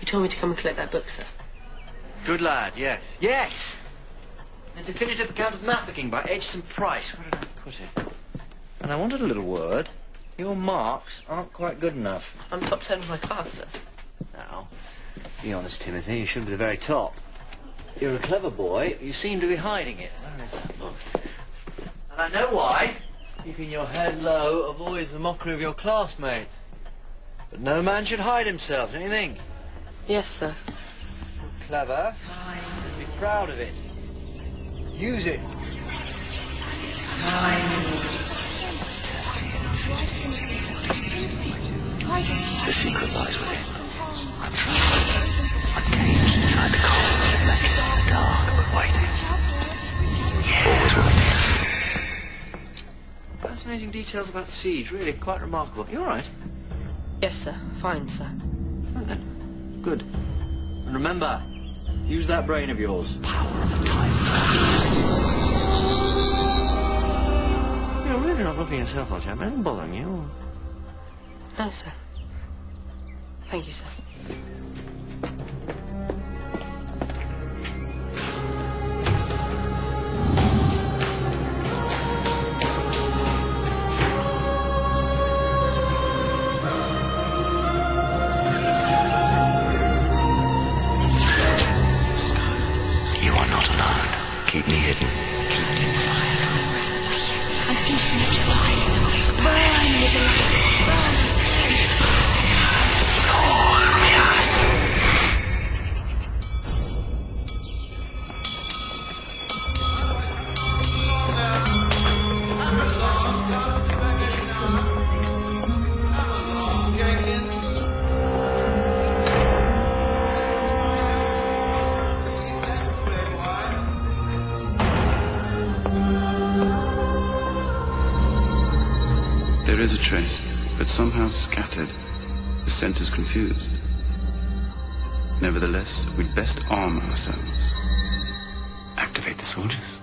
You told me to come and collect that book, sir. Good lad, yes. Yes! The definitive account of Mafeking by Edson Price. Where did I put it? And I wanted a little word. Your marks aren't quite good enough. I'm top 10 of my class, sir. Now, be honest, Timothy, you should be the very top. You're a clever boy, but you seem to be hiding it. Where is that book? And I know why. Keeping your head low avoids the mockery of your classmates. But no man should hide himself, don't you think? Yes, sir. Clever. Be proud of it. Use it. The secret lies within. I'm trapped. I'm caged inside the cold, electric, dark, but waiting. Always waiting. Fascinating details about the siege, really quite remarkable. You all right? Yes, sir. Fine, sir. Right then. Good. And remember, use that brain of yours. Power of time. You're really not looking yourself, old chap. Anything bothering you? No, sir. Thank you, sir. You are not alone. Keep me hidden. And infinite light, burn with the light, burn. There is a trace, but somehow scattered. The scent is confused. Nevertheless, we'd best arm ourselves. Activate the soldiers.